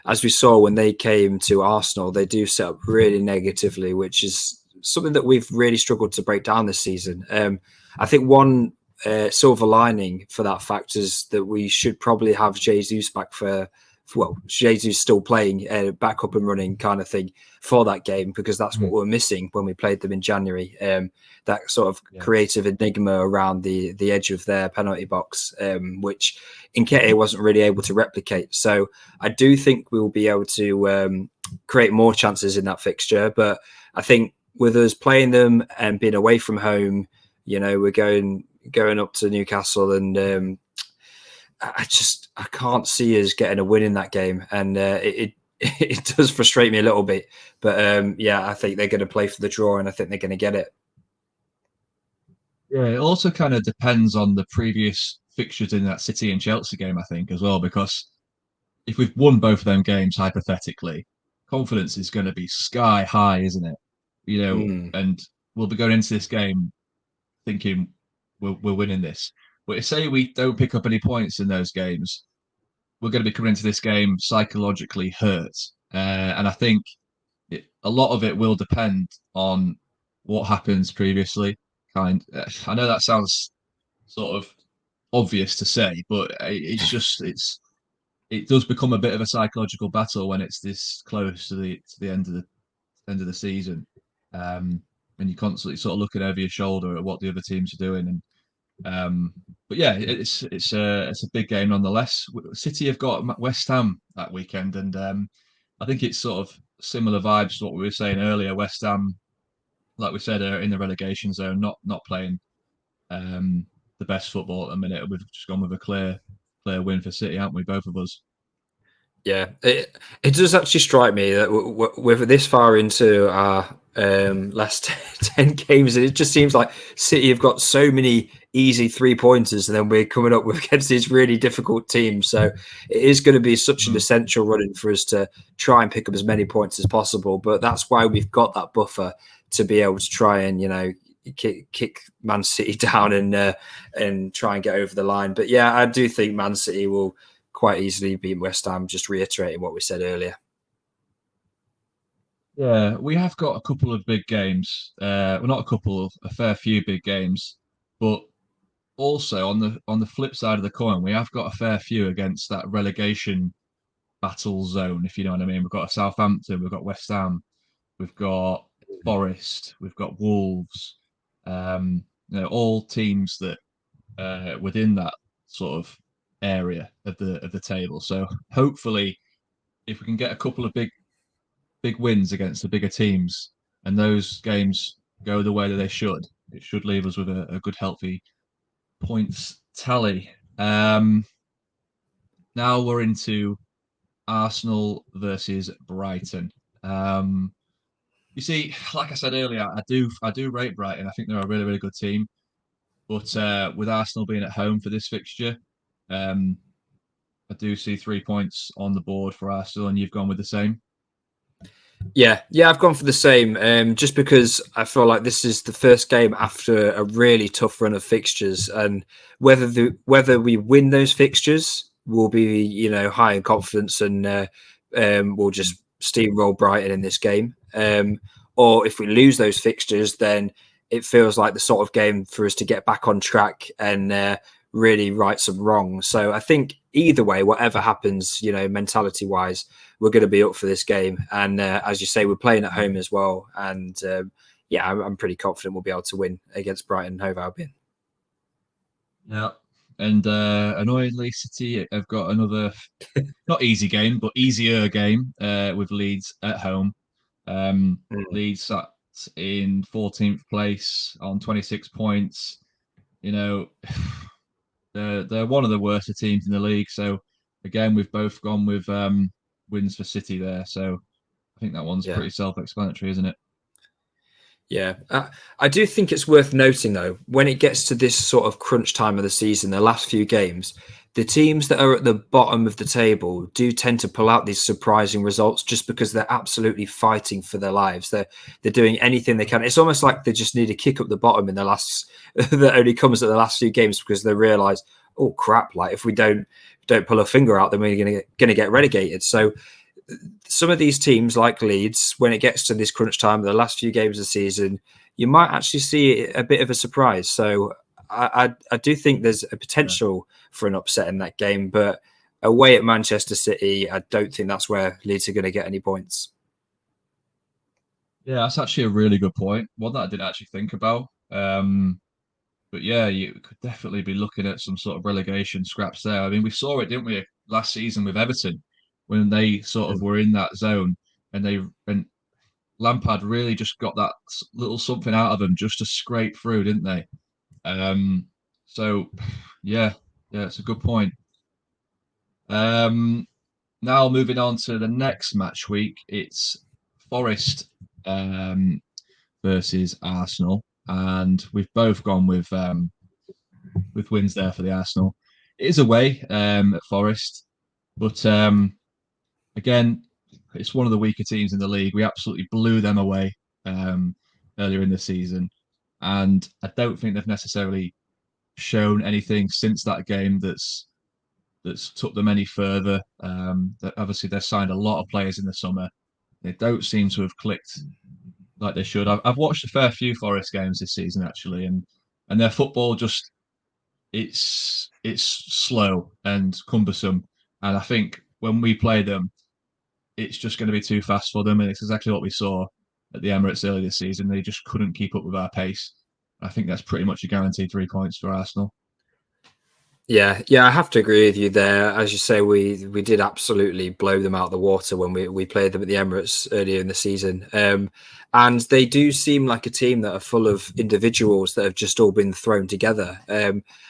as we saw when they came to Arsenal, they do set up really negatively, which is something that we've really struggled to break down this season. I think one silver lining for that fact is that we should probably have Jesus back well, Jesus still playing, back up and running kind of thing for that game, because that's what we're missing when we played them in January. That sort of creative enigma around the edge of their penalty box, which Nketiah wasn't really able to replicate. So I do think we'll be able to create more chances in that fixture. But I think with us playing them and being away from home, we're going up to Newcastle, and I can't see us getting a win in that game, and it does frustrate me a little bit. But yeah, I think they're going to play for the draw, and I think they're going to get it. Yeah, it also kind of depends on the previous fixtures in that City and Chelsea game, I think, as well, because if we've won both of them games, hypothetically, confidence is going to be sky high, isn't it? And we'll be going into this game thinking we're winning this. But if say we don't pick up any points in those games, we're going to be coming into this game psychologically hurt. And I think a lot of it will depend on what happens previously. I know that sounds sort of obvious to say, but it does become a bit of a psychological battle when it's this close to the end of the season, and you're constantly sort of looking over your shoulder at what the other teams are doing. But yeah, it's a big game nonetheless. City have got West Ham that weekend, and I think it's sort of similar vibes to what we were saying earlier. West Ham, like we said, are in the relegation zone, not playing the best football at the minute. We've just gone with a clear win for City, haven't we? Both of us. Yeah, it does actually strike me that we're this far into our last 10 games, and it just seems like City have got so many easy 3-pointers, and then we're coming up with against these really difficult teams. So it is going to be such an essential running for us to try and pick up as many points as possible. But that's why we've got that buffer to be able to try and kick Man City down and try and get over the line. But yeah, I do think Man City will quite easily beat West Ham, just reiterating what we said earlier. Yeah, we have got a couple of big games. Well, not a couple, a fair few big games, but also on the flip side of the coin, we have got a fair few against that relegation battle zone, if you know what I mean. We've got Southampton, we've got West Ham, we've got Forest, we've got Wolves. All teams that within that sort of area of the table. So hopefully, if we can get a couple of big wins against the bigger teams, and those games go the way that they should, it should leave us with a good, healthy points tally. Now we're into Arsenal versus Brighton. You see, like I said earlier, I do rate Brighton. I think they're a really, really good team. But with Arsenal being at home for this fixture, um, I do see 3 points on the board for Arsenal, and you've gone with the same. Yeah, I've gone for the same, just because I feel like this is the first game after a really tough run of fixtures, and whether we win those fixtures will be high in confidence, and we'll just steamroll Brighton in this game. or if we lose those fixtures, then it feels like the sort of game for us to get back on track and really right some wrongs. So I think either way, whatever happens, mentality wise, we're going to be up for this game. And as you say, we're playing at home as well. And I'm pretty confident we'll be able to win against Brighton and Hove Albion. Yeah. And annoyingly, City have got another not easy game, but easier game with Leeds at home. Leeds sat in 14th place on 26 points. They're one of the worst teams in the league. So again, we've both gone with wins for City there. So I think that one's pretty self-explanatory, isn't it? Yeah, I do think it's worth noting, though, when it gets to this sort of crunch time of the season, the last few games, the teams that are at the bottom of the table do tend to pull out these surprising results just because they're absolutely fighting for their lives. They're doing anything they can. It's almost like they just need to kick up the bottom in the last that only comes at the last few games because they realise, oh crap, like if we don't pull a finger out, then we're going to get relegated. So some of these teams like Leeds, when it gets to this crunch time, the last few games of the season, you might actually see a bit of a surprise. So I do think there's a potential for an upset in that game, but away at Manchester City, I don't think that's where Leeds are going to get any points. Yeah, that's actually a really good point. One that I didn't actually think about. But yeah, you could definitely be looking at some sort of relegation scraps there. I mean, we saw it, didn't we, last season with Everton when they sort of were in that zone and Lampard really just got that little something out of them just to scrape through, didn't they? So yeah, it's a good point. Now moving on to the next match week, it's Forest versus Arsenal, and we've both gone with wins there for the Arsenal. It is away at Forest, but again, it's one of the weaker teams in the league. We absolutely blew them away earlier in the season, and I don't think they've necessarily shown anything since that game that's took them any further. That obviously they've signed a lot of players in the summer. They don't seem to have clicked like they should. I've watched a fair few Forest games this season actually, and their football just it's slow and cumbersome. And I think when we play them, it's just going to be too fast for them. And it's exactly what we saw at the Emirates earlier this season. They just couldn't keep up with our pace. I think that's pretty much a guaranteed 3 points for Arsenal. Yeah, I have to agree with you there. As you say, we did absolutely blow them out of the water when we played them at the Emirates earlier in the season. And they do seem like a team that are full of individuals that have just all been thrown together.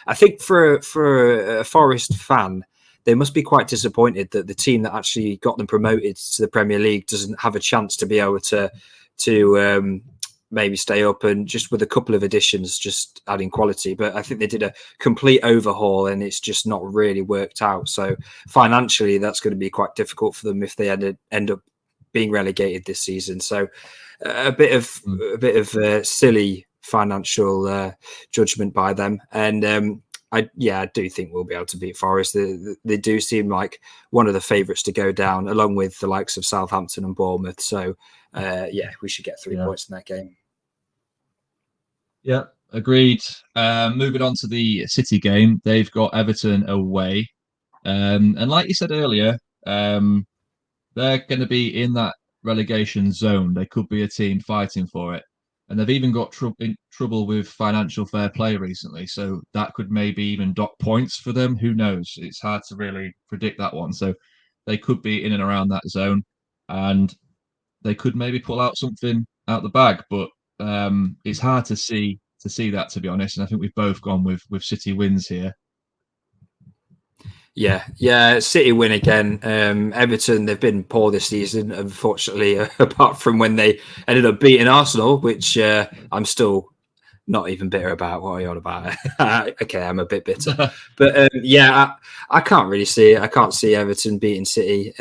I think for a Forest fan, they must be quite disappointed that the team that actually got them promoted to the Premier League doesn't have a chance to be able to maybe stay up, and just with a couple of additions, just adding quality. But I think they did a complete overhaul and it's just not really worked out. So financially, that's going to be quite difficult for them if they end up being relegated this season. So a bit of silly financial judgment by them. And I do think we'll be able to beat Forest. They do seem like one of the favourites to go down, along with the likes of Southampton and Bournemouth. So we should get 3 points in that game. Yeah, agreed. Moving on to the City game, they've got Everton away. And like you said earlier, they're going to be in that relegation zone. They could be a team fighting for it. And they've even got trouble with financial fair play recently. So that could maybe even dock points for them. Who knows? It's hard to really predict that one. So they could be in and around that zone. And they could maybe pull out something out the bag. But it's hard to see that, to be honest. And I think we've both gone with City wins here. Yeah. City win again. Everton, they've been poor this season, unfortunately, apart from when they ended up beating Arsenal, which I'm still not even bitter about. What are you on about? Okay, I'm a bit bitter. But I can't really see it. I can't see Everton beating City.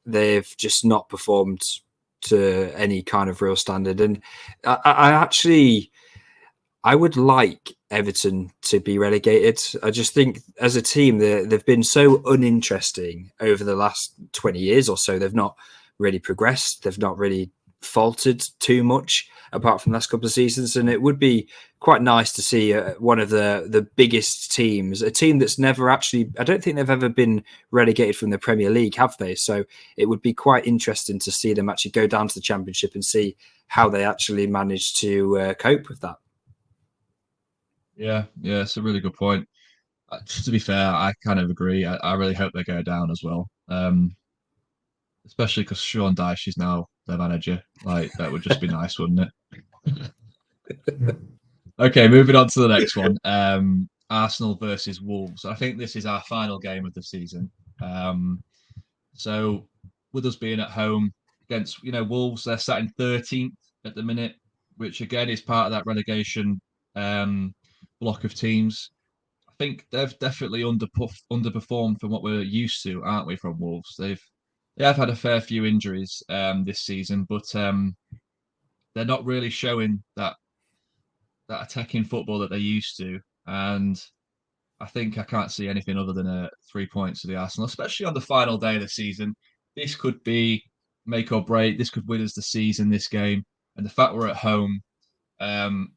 They've just not performed to any kind of real standard. And I would like Everton to be relegated. I just think as a team, they've been so uninteresting over the last 20 years or so. They've not really progressed. They've not really faltered too much apart from the last couple of seasons, and it would be quite nice to see one of the biggest teams, a team that's never actually, I don't think they've ever been relegated from the Premier League, have they? So it would be quite interesting to see them actually go down to the Championship and see how they actually manage to cope with that. Yeah, it's a really good point. To be fair, I kind of agree. I really hope they go down as well. Especially because Sean Dyche is now their manager. Like that would just be nice, wouldn't it? Okay, moving on to the next one. Arsenal versus Wolves. I think this is our final game of the season. Um, so with us being at home against, Wolves, they're sat in 13th at the minute, which again is part of that relegation block of teams. I think they've definitely underperformed from what we're used to, aren't we, from Wolves? They have had a fair few injuries this season, but they're not really showing that attacking football that they used to. And I think I can't see anything other than 3 points to the Arsenal, especially on the final day of the season. This could be make or break. This could win us the season, this game. And the fact we're at home, um,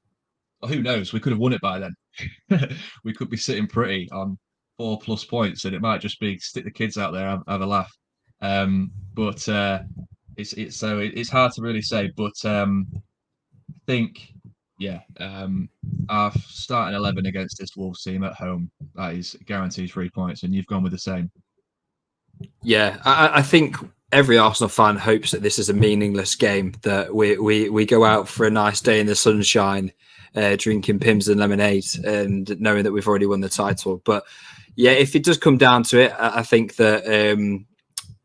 well, who knows? We could have won it by then. We could be sitting pretty on 4+ points, and it might just be stick the kids out there, have a laugh. But it's hard to really say. But I think, yeah, our starting 11 against this Wolves team at home, that is guaranteed 3 points, and you've gone with the same. Yeah, I think every Arsenal fan hopes that this is a meaningless game, that we go out for a nice day in the sunshine, drinking Pims and lemonade, and knowing that we've already won the title. But yeah, if it does come down to it, I think that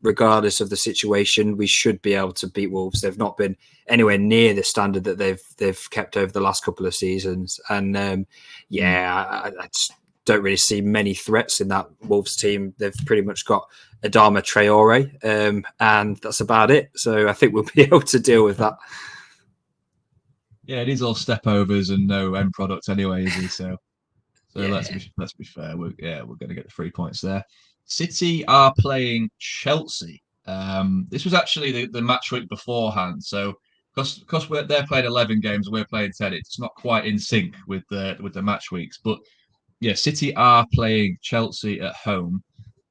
regardless of the situation, we should be able to beat Wolves. They've not been anywhere near the standard that they've kept over the last couple of seasons, and I just don't really see many threats in that Wolves team. They've pretty much got Adama Traore, and that's about it. So I think we'll be able to deal with that. Yeah, it is all stepovers and no end product anyway, is he? So Yeah. let's be fair. We're going to get the 3 points there. City are playing Chelsea. This was actually the match week beforehand. So because they're playing 11 games, we're playing 10. It's not quite in sync with the match weeks. But yeah, City are playing Chelsea at home.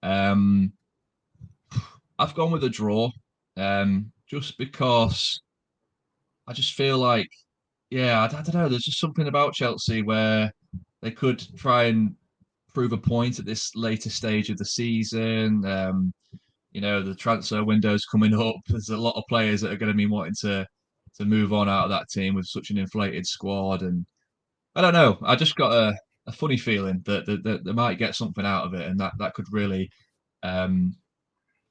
I've gone with a draw, just because I just feel like, yeah, I don't know. There's just something about Chelsea where they could try and prove a point at this later stage of the season. The transfer window's coming up. There's a lot of players that are going to be wanting to move on out of that team with such an inflated squad, and I don't know. I just got a funny feeling that they might get something out of it, and that could really um,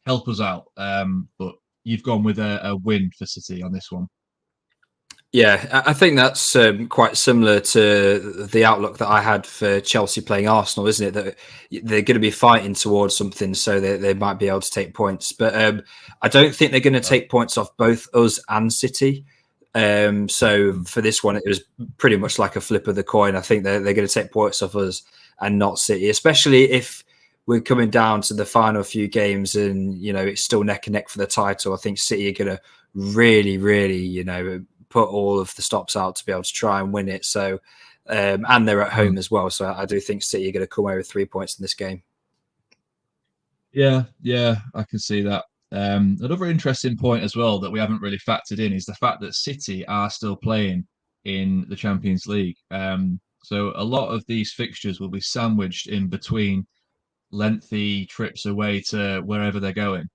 help us out. But you've gone with a win for City on this one. Yeah, I think that's quite similar to the outlook that I had for Chelsea playing Arsenal, isn't it? That they're going to be fighting towards something, so they might be able to take points. But I don't think they're going to take points off both us and City. So for this one, it was pretty much like a flip of the coin. I think they're going to take points off us and not City, especially if we're coming down to the final few games and it's still neck and neck for the title. I think City are going to really, really, put all of the stops out to be able to try and win it. So, and they're at home as well. So I do think City are going to come away with 3 points in this game. Yeah, I can see that. Another interesting point as well that we haven't really factored in is the fact that City are still playing in the Champions League. So a lot of these fixtures will be sandwiched in between lengthy trips away to wherever they're going,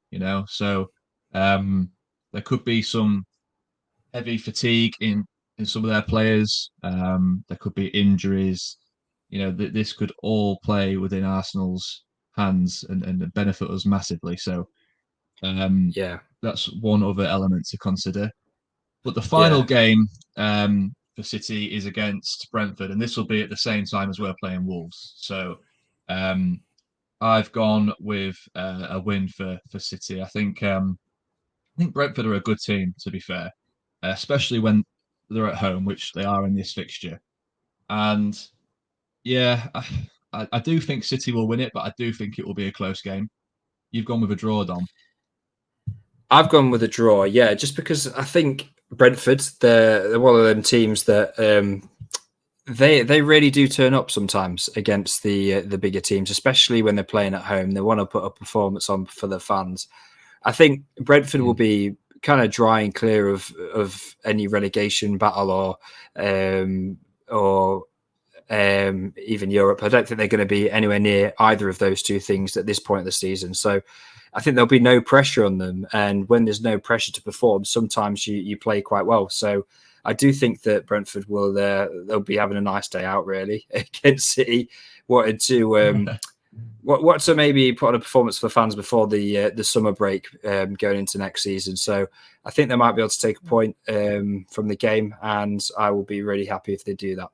So there could be some heavy fatigue in some of their players. There could be injuries. This could all play within Arsenal's hands and benefit us massively. So Yeah, that's one other element to consider. But the final yeah, game for City is against Brentford, and this will be at the same time as we're playing Wolves. So I've gone with a win for City. I think Brentford are a good team, to be fair, especially when they're at home, which they are in this fixture. And yeah, I do think City will win it, but I do think it will be a close game. You've gone with a draw, Dom. I've gone with a draw, yeah, just because I think Brentford, they're one of them teams that they really do turn up sometimes against the bigger teams, especially when they're playing at home. They want to put a performance on for the fans. I think Brentford will be kind of dry and clear of any relegation battle or even Europe. I don't think they're going to be anywhere near either of those two things at this point of the season. So I think there'll be no pressure on them. And when there's no pressure to perform, sometimes you play quite well. So I do think that Brentford will they'll be having a nice day out really against City. Wanted to what to maybe put on a performance for fans before the summer break going into next season. So I think they might be able to take a point from the game, and I will be really happy if they do that.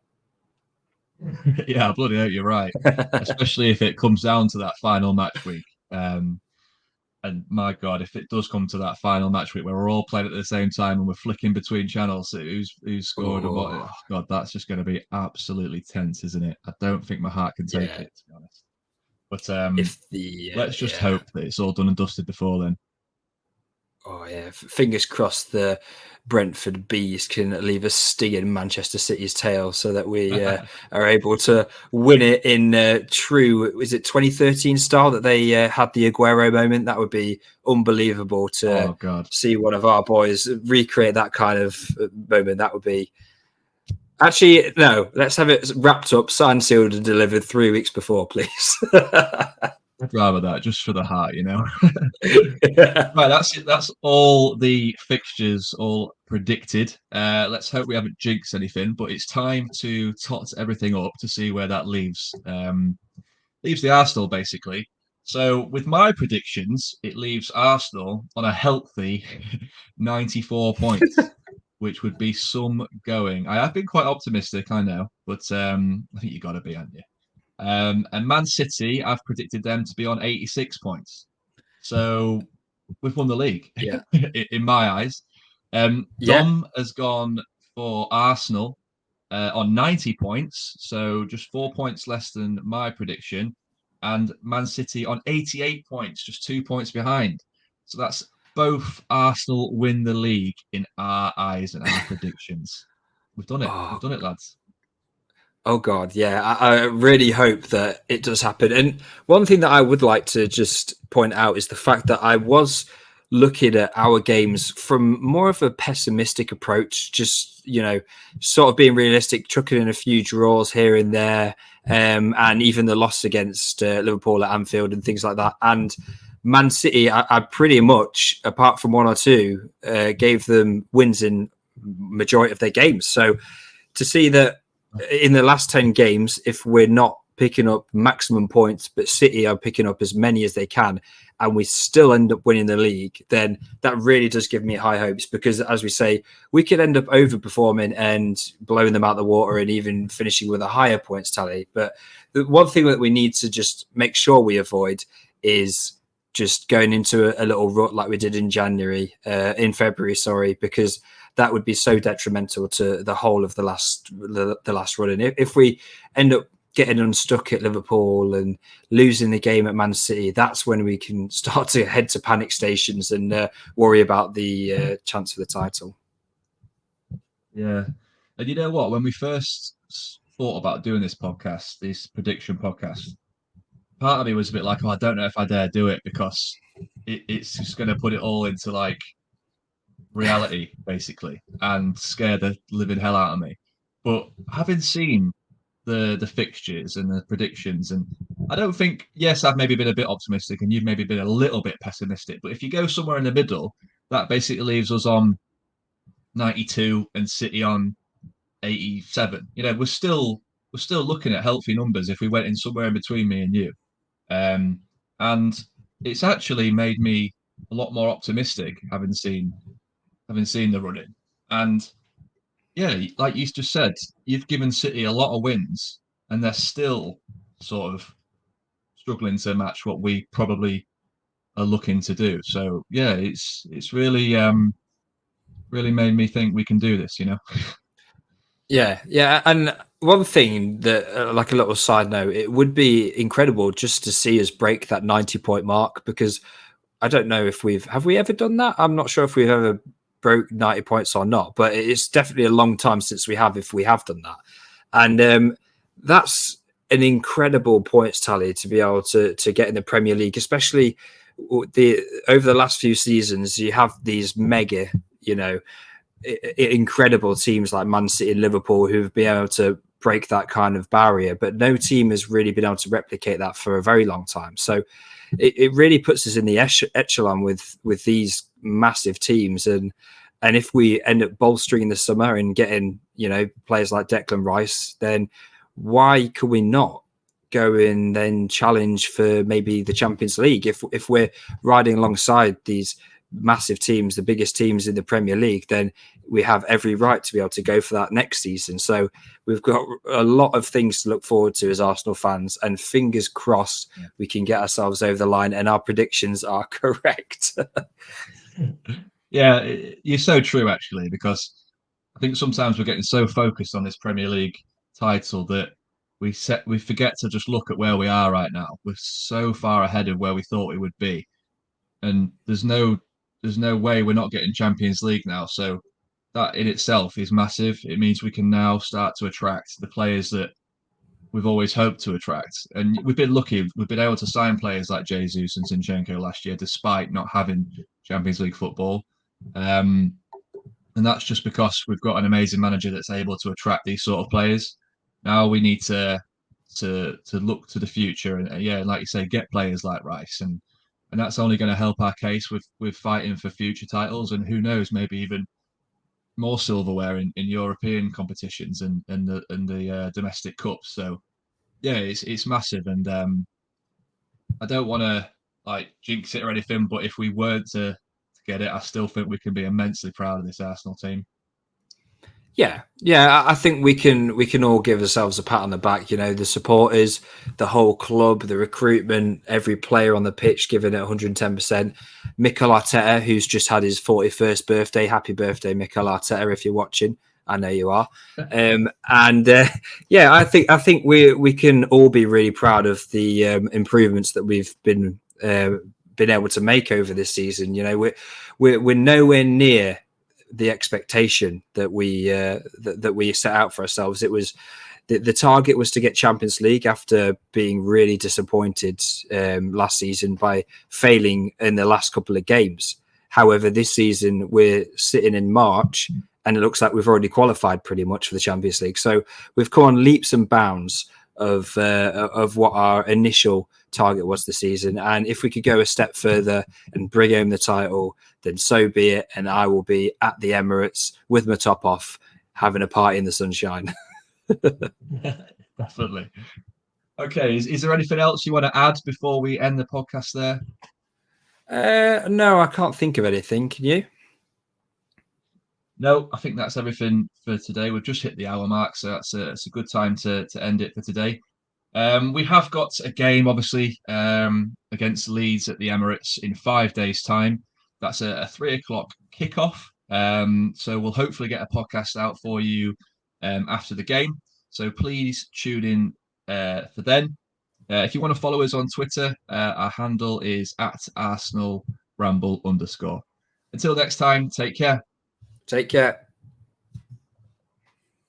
Yeah, bloody hell, you're right. Especially if it comes down to that final match week. And my God, if it does come to that final match week where we're all playing at the same time and we're flicking between channels, who's scored and what? Oh God, that's just going to be absolutely tense, isn't it? I don't think my heart can take it, to be honest. But If the let's just hope that it's all done and dusted before then. Oh yeah, fingers crossed the Brentford Bees can leave a sting in Manchester City's tail so that we are able to win it in true, is it 2013 style that they had the Aguero moment? That would be unbelievable to see one of our boys recreate that kind of moment. That would be... Actually, no, let's have it wrapped up, signed, sealed and delivered 3 weeks before, please. I'd rather that, just for the heart, you know. Right, that's it. That's all the fixtures all predicted. Let's hope we haven't jinxed anything, but it's time to tot everything up to see where that leaves. Leaves the Arsenal basically. So with my predictions, it leaves Arsenal on a healthy 94 points, which would be some going. I have been quite optimistic, I know, but I think you got to be, haven't you? And Man City, I've predicted them to be on 86 points. So we've won the league, Yeah. in my eyes. Dom has gone for Arsenal on 90 points, so just 4 points less than my prediction. And Man City on 88 points, just 2 points behind. So that's both Arsenal win the league in our eyes and our predictions. We've done it. We've done it, lads. Oh God, yeah. I really hope that it does happen. And one thing that I would like to just point out is the fact that I was looking at our games from more of a pessimistic approach, just, you know, sort of being realistic, chucking in a few draws here and there, and even the loss against Liverpool at Anfield and things like that. And Man City, I pretty much, apart from 1 or 2, gave them wins in majority of their games. So to see that in the last 10 games, if we're not picking up maximum points, but City are picking up as many as they can, and we still end up winning the league, then that really does give me high hopes because, as we say, we could end up overperforming and blowing them out the water and even finishing with a higher points tally. But the one thing that we need to just make sure we avoid is just going into a little rut like we did in February, sorry, because that would be so detrimental to the whole of the last run. And if we end up getting unstuck at Liverpool and losing the game at Man City, that's when we can start to head to panic stations and worry about the chance for the title. Yeah. And you know what? When we first thought about doing this prediction podcast, part of me was a bit like, oh, I don't know if I dare do it because it's just going to put it all into like reality, basically, and scare the living hell out of me. But having seen the fixtures and the predictions, and I don't think, yes, I've maybe been a bit optimistic and you've maybe been a little bit pessimistic, but if you go somewhere in the middle, that basically leaves us on 92 and City on 87. You know, we're still looking at healthy numbers if we went in somewhere in between me and you. And it's actually made me a lot more optimistic having seen the running. And yeah, like you just said, you've given City a lot of wins, and they're still sort of struggling to match what we probably are looking to do. So yeah, it's really made me think we can do this. You know. Yeah. And one thing that, like a little side note, it would be incredible just to see us break that 90-point mark because I don't know if have we ever done that. I'm not sure if we've ever broke 90 points or not, but it's definitely a long time since we have, if we have done that. And that's an incredible points tally to be able to get in the Premier League, especially over the last few seasons. You have these mega, incredible teams like Man City and Liverpool who've been able to break that kind of barrier, but no team has really been able to replicate that for a very long time. So it really puts us in the echelon with these massive teams, and if we end up bolstering the summer and getting players like Declan Rice, then why could we not go and then challenge for maybe the Champions League if we're riding alongside these massive teams, the biggest teams in the Premier League? Then we have every right to be able to go for that next season. So we've got a lot of things to look forward to as Arsenal fans, and fingers crossed we can get ourselves over the line and our predictions are correct. Yeah, you're so true, actually, because I think sometimes we're getting so focused on this Premier League title that we forget to just look at where we are right now. We're so far ahead of where we thought we would be, and there's no way we're not getting Champions League now. So that in itself is massive. It means we can now start to attract the players that we've always hoped to attract. And we've been lucky. We've been able to sign players like Jesus and Zinchenko last year, despite not having Champions League football. And that's just because we've got an amazing manager that's able to attract these sort of players. Now we need to look to the future and like you say, get players like Rice, and that's only going to help our case with fighting for future titles, and who knows, maybe even more silverware in European competitions and the domestic cups. So yeah, it's massive, and I don't want to like jinx it or anything, but if we weren't to get it, I still think we can be immensely proud of this Arsenal team. Yeah, I think we can all give ourselves a pat on the back. The supporters, the whole club, the recruitment, every player on the pitch giving it 110%. Mikel Arteta, who's just had his 41st birthday. Happy birthday, Mikel Arteta, if you're watching. I know you are. I think we can all be really proud of the improvements that we've been able to make over this season. We're nowhere near the expectation that we set out for ourselves. It was the target was to get Champions League after being really disappointed last season by failing in the last couple of games. However, this season we're sitting in March and it looks like we've already qualified pretty much for the Champions League. So we've come on leaps and bounds of what our initial target was this season. And if we could go a step further and bring home the title, then so be it. And I will be at the Emirates with my top off, having a party in the sunshine. Definitely. Okay, is there anything else you want to add before we end the podcast there? No, I can't think of anything. Can you? No, I think that's everything for today. We've just hit the hour mark, so that's a good time to end it for today. We have got a game, obviously, against Leeds at the Emirates in 5 days' time. That's a 3:00 kickoff. So we'll hopefully get a podcast out for you after the game. So please tune in for then. If you want to follow us on Twitter, our handle is @ArsenalRamble_. Until next time, take care. Take care.